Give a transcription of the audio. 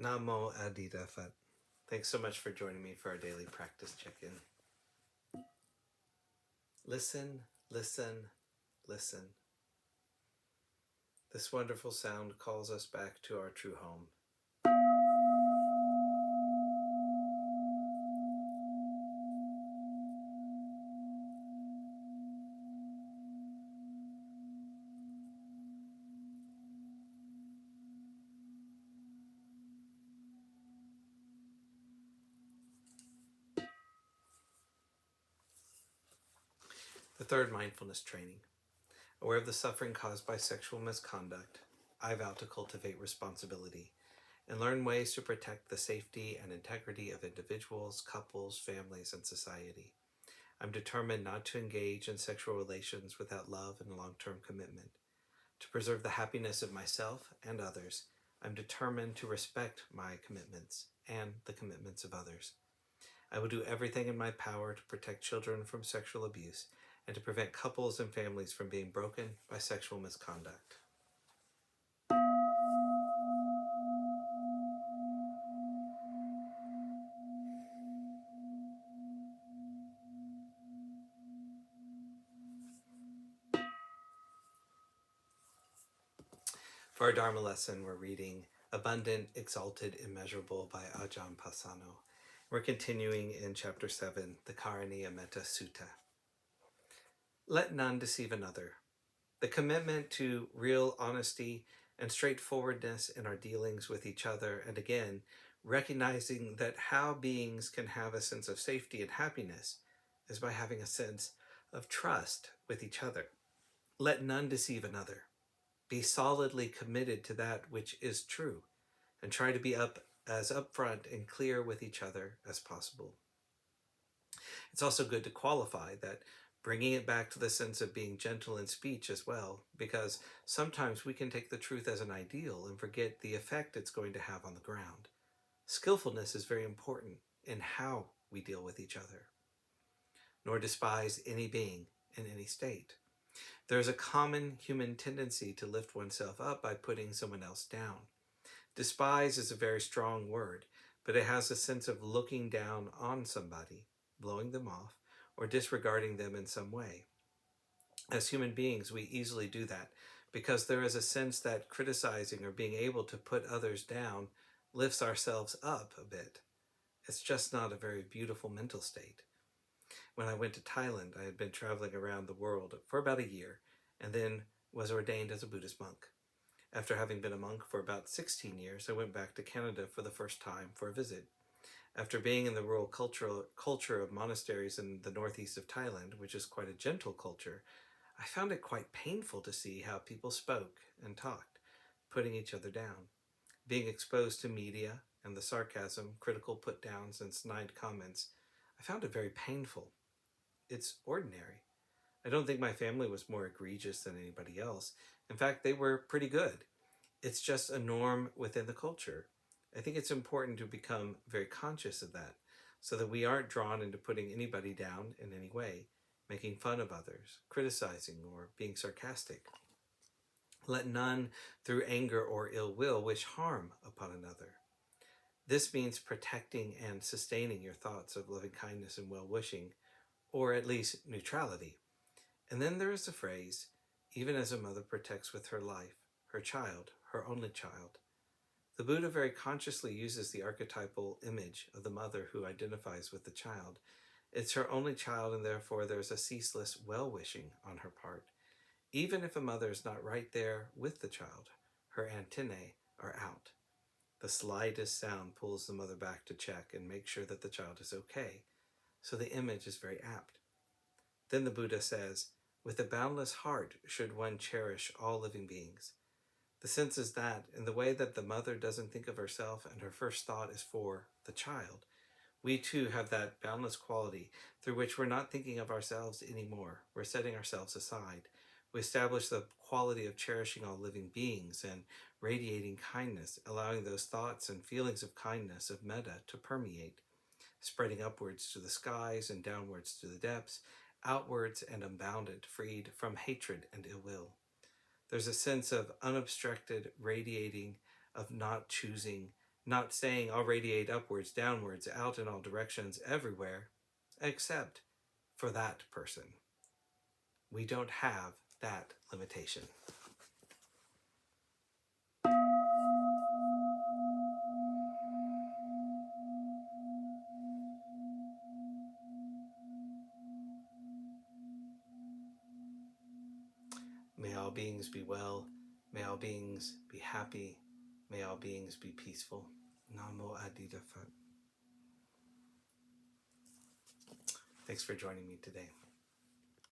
Namo Adida Phat. Thanks so much for joining me for our daily practice check-in. Listen, listen, listen. This wonderful sound calls us back to our true home. The third mindfulness training. Aware of the suffering caused by sexual misconduct, I vow to cultivate responsibility and learn ways to protect the safety and integrity of individuals, couples, families, and society. I'm determined not to engage in sexual relations without love and long-term commitment. To preserve the happiness of myself and others, I'm determined to respect my commitments and the commitments of others. I will do everything in my power to protect children from sexual abuse and to prevent couples and families from being broken by sexual misconduct. For our Dharma lesson, we're reading Abundant, Exalted, Immeasurable by Ajahn Pasanno. We're continuing in Chapter 7, the Karaniya Metta Sutta. Let none deceive another. The commitment to real honesty and straightforwardness in our dealings with each other, and again, recognizing that how beings can have a sense of safety and happiness is by having a sense of trust with each other. Let none deceive another. Be solidly committed to that which is true, and try to be as upfront and clear with each other as possible. It's also good to qualify that, bringing it back to the sense of being gentle in speech as well, because sometimes we can take the truth as an ideal and forget the effect it's going to have on the ground. Skillfulness is very important in how we deal with each other. Nor despise any being in any state. There is a common human tendency to lift oneself up by putting someone else down. Despise is a very strong word, but it has a sense of looking down on somebody, blowing them off, or disregarding them in some way. As human beings, we easily do that because there is a sense that criticizing or being able to put others down lifts ourselves up a bit. It's just not a very beautiful mental state. When I went to Thailand, I had been traveling around the world for about a year and then was ordained as a Buddhist monk. After having been a monk for about 16 years, I went back to Canada for the first time for a visit. After being in the rural culture of monasteries in the northeast of Thailand, which is quite a gentle culture, I found it quite painful to see how people spoke and talked, putting each other down. Being exposed to media and the sarcasm, critical put-downs, and snide comments, I found it very painful. It's ordinary. I don't think my family was more egregious than anybody else. In fact, they were pretty good. It's just a norm within the culture. I think it's important to become very conscious of that so that we aren't drawn into putting anybody down in any way, making fun of others, criticizing, or being sarcastic. Let none, through anger or ill will, wish harm upon another. This means protecting and sustaining your thoughts of loving kindness and well-wishing, or at least neutrality. And then there is the phrase, even as a mother protects with her life, her child, her only child. The Buddha very consciously uses the archetypal image of the mother who identifies with the child. It's her only child, and therefore there's a ceaseless well-wishing on her part. Even if a mother is not right there with the child, her antennae are out. The slightest sound pulls the mother back to check and make sure that the child is okay. So the image is very apt. Then the Buddha says, with a boundless heart should one cherish all living beings. The sense is that, in the way that the mother doesn't think of herself and her first thought is for the child, we too have that boundless quality through which we're not thinking of ourselves anymore. We're setting ourselves aside. We establish the quality of cherishing all living beings and radiating kindness, allowing those thoughts and feelings of kindness, of metta, to permeate, spreading upwards to the skies and downwards to the depths, outwards and unbounded, freed from hatred and ill will. There's a sense of unobstructed radiating, of not choosing, Not saying I'll radiate upwards, downwards, out in all directions, everywhere, except for that person. We don't have that limitation. May all beings be well. May all beings be happy. May all beings be peaceful. Namo Adida Phat. Thanks for joining me today.